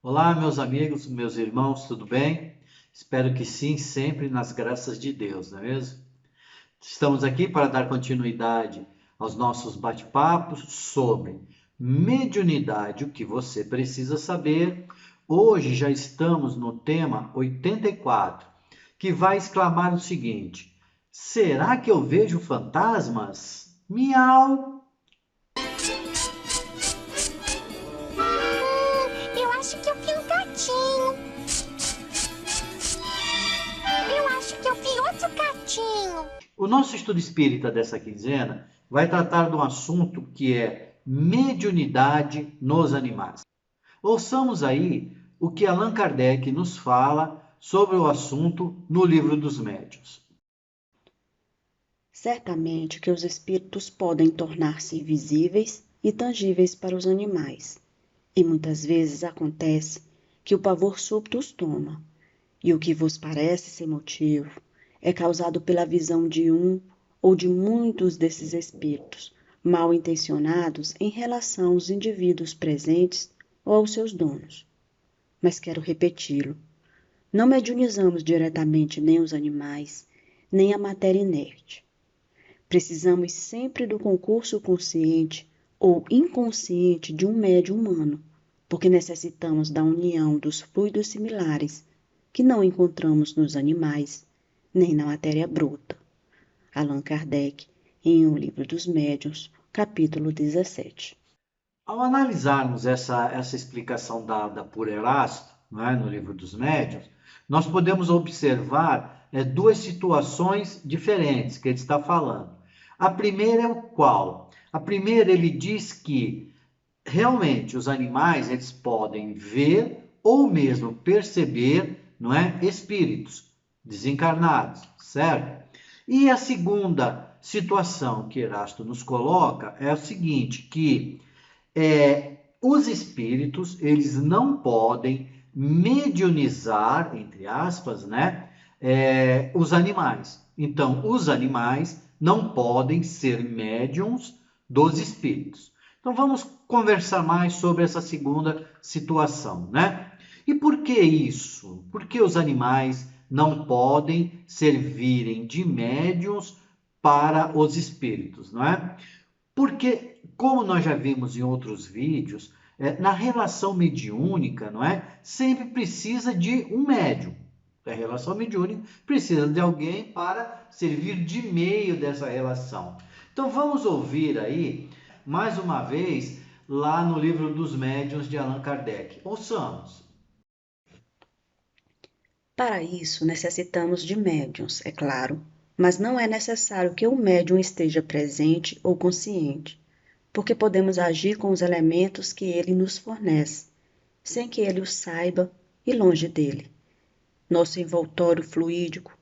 Olá, meus amigos, meus irmãos, tudo bem? Espero que sim, sempre nas graças de Deus, não é mesmo? Estamos aqui para dar continuidade aos nossos bate-papos sobre mediunidade, o que você precisa saber. Hoje já estamos no tema 84, que vai exclamar o seguinte: será que eu vejo fantasmas? Miau! Eu acho que eu vi um gatinho. Eu acho que eu vi outro gatinho. O nosso estudo espírita dessa quinzena vai tratar de um assunto que é mediunidade nos animais. Ouçamos aí o que Allan Kardec nos fala sobre o assunto no Livro dos Médiuns. Certamente que os espíritos podem tornar-se visíveis e tangíveis para os animais, e muitas vezes acontece que o pavor súbito os toma, e o que vos parece sem motivo é causado pela visão de um ou de muitos desses espíritos, mal intencionados em relação aos indivíduos presentes ou aos seus donos. Mas quero repeti-lo: não mediunizamos diretamente nem os animais, nem a matéria inerte. Precisamos sempre do concurso consciente ou inconsciente de um médium humano, porque necessitamos da união dos fluidos similares que não encontramos nos animais, nem na matéria bruta. Allan Kardec, em O Livro dos Médiuns, capítulo 17. Ao analisarmos essa explicação dada por Erasto, não é, no Livro dos Médiuns, nós podemos observar duas situações diferentes que ele está falando. A primeira é o qual? A primeira, ele diz que realmente os animais eles podem ver ou mesmo perceber, não é, espíritos desencarnados, certo? E a segunda situação que Erasto nos coloca é o seguinte, que os espíritos eles não podem mediunizar, entre aspas, né, os animais. Então, os animais não podem ser médiums dos espíritos. Então, vamos conversar mais sobre essa segunda situação, né? E por que isso? Por que os animais não podem servirem de médiums para os espíritos, não é? Porque, como nós já vimos em outros vídeos, na relação mediúnica, não é? Sempre precisa de um médium. A relação mediúnica precisa de alguém para servir de meio dessa relação. Então vamos ouvir aí, mais uma vez, lá no Livro dos Médiuns de Allan Kardec. Ouçamos. Para isso, necessitamos de médiuns, é claro, mas não é necessário que o médium esteja presente ou consciente, porque podemos agir com os elementos que ele nos fornece, sem que ele os saiba e longe dele. Nosso envoltório fluídico,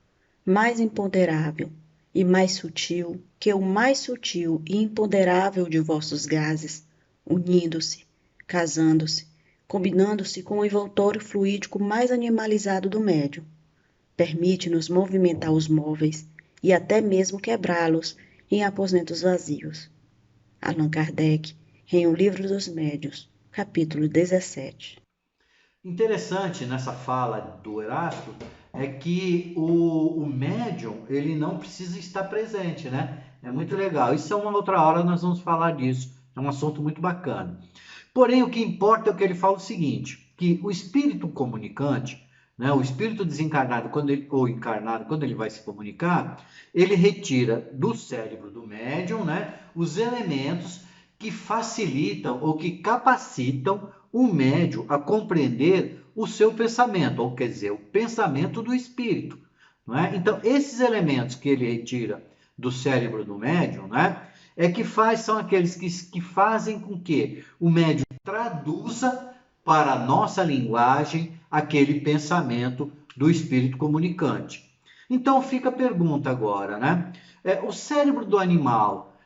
mais imponderável e mais sutil que o mais sutil e imponderável de vossos gases, unindo-se, casando-se, combinando-se com o envoltório fluídico mais animalizado do médium, permite-nos movimentar os móveis e até mesmo quebrá-los em aposentos vazios. Allan Kardec, em O Livro dos Médiuns, capítulo 17. Interessante nessa fala do Erasto é que o médium ele não precisa estar presente, né? É muito legal. Isso é uma outra hora nós vamos falar disso. É um assunto muito bacana. Porém, o que importa é o que ele fala o seguinte, que o espírito comunicante, né, o espírito desencarnado ou encarnado, quando ele vai se comunicar, ele retira do cérebro do médium, né, os elementos que facilitam ou que capacitam o médium a compreender o seu pensamento, ou quer dizer, o pensamento do espírito. Não é? Então, esses elementos que ele retira do cérebro do médium, né, são aqueles que fazem com que o médium traduza para a nossa linguagem aquele pensamento do espírito comunicante. Então fica a pergunta agora, né? O cérebro do animal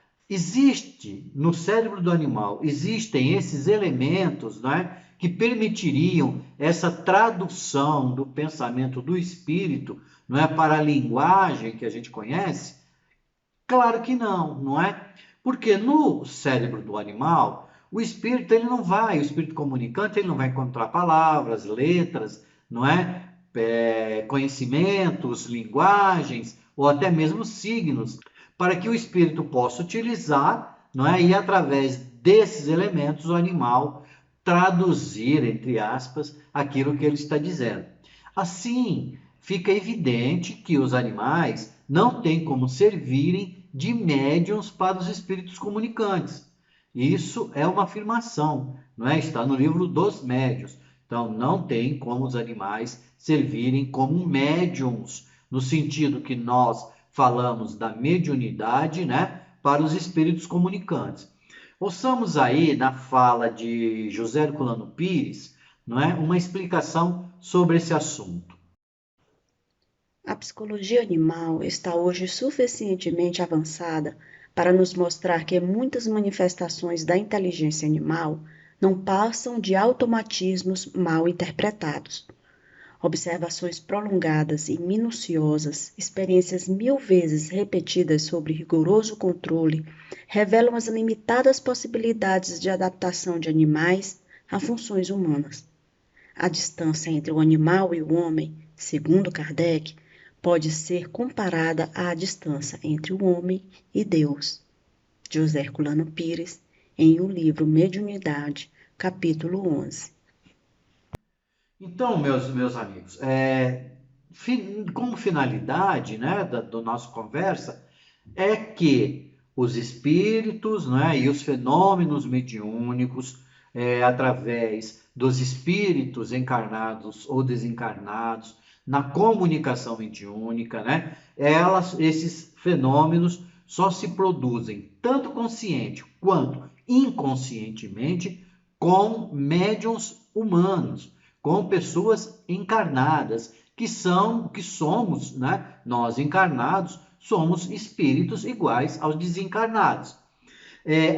no cérebro do animal existem esses elementos, né, que permitiriam essa tradução do pensamento do espírito, não é, para a linguagem que a gente conhece? Claro que não, não é? Porque no cérebro do animal, O espírito comunicante, ele não vai encontrar palavras, letras, não é? Conhecimentos, linguagens ou até mesmo signos, para que o espírito possa utilizar, não é? E através desses elementos o animal traduzir, entre aspas, aquilo que ele está dizendo. Assim, fica evidente que os animais não têm como servirem de médiuns para os espíritos comunicantes. Isso é uma afirmação, não é? Está no livro dos médiuns. Então, não tem como os animais servirem como médiuns, no sentido que nós falamos da mediunidade, né, para os espíritos comunicantes. Ouçamos aí na fala de José Herculano Pires, não é, uma explicação sobre esse assunto. A psicologia animal está hoje suficientemente avançada para nos mostrar que muitas manifestações da inteligência animal não passam de automatismos mal interpretados. Observações prolongadas e minuciosas, experiências 1000 vezes repetidas sob rigoroso controle, revelam as limitadas possibilidades de adaptação de animais a funções humanas. A distância entre o animal e o homem, segundo Kardec, pode ser comparada à distância entre o homem e Deus. José Herculano Pires, em o livro Mediunidade, capítulo 11. Então, meus amigos, como finalidade, né, do nosso conversa, é que os espíritos, né, e os fenômenos mediúnicos, através dos espíritos encarnados ou desencarnados, na comunicação mediúnica, né, esses fenômenos só se produzem tanto consciente quanto inconscientemente com médiuns humanos, com pessoas encarnadas, que somos, né, nós encarnados, somos espíritos iguais aos desencarnados.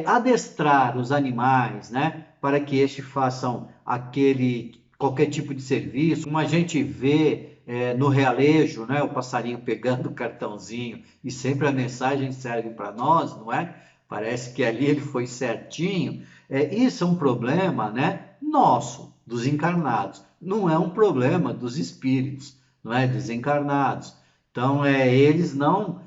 Adestrar os animais, né, para que estes façam qualquer tipo de serviço, como a gente vê no realejo, né, o passarinho pegando o cartãozinho e sempre a mensagem serve para nós, não é? Parece que ali ele foi certinho. Isso é um problema, né, nosso, dos encarnados. Não é um problema dos espíritos, não é? Desencarnados. Então, eles não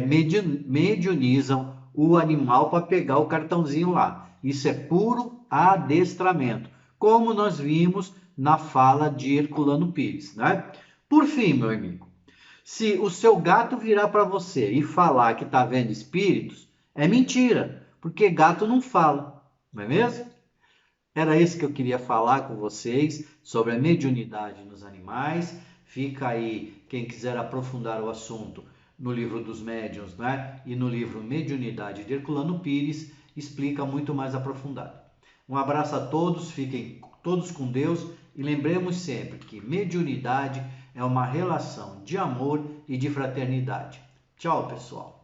mediunizam o animal para pegar o cartãozinho lá. Isso é puro adestramento, como nós vimos na fala de Herculano Pires, né? Por fim, meu amigo, se o seu gato virar para você e falar que está vendo espíritos, é mentira, porque gato não fala, não é mesmo? Era isso que eu queria falar com vocês sobre a mediunidade nos animais. Fica aí, quem quiser aprofundar o assunto, no livro dos médiuns, né? E no livro Mediunidade de Herculano Pires, explica muito mais aprofundado. Um abraço a todos, fiquem todos com Deus e lembremos sempre que mediunidade é uma relação de amor e de fraternidade. Tchau, pessoal.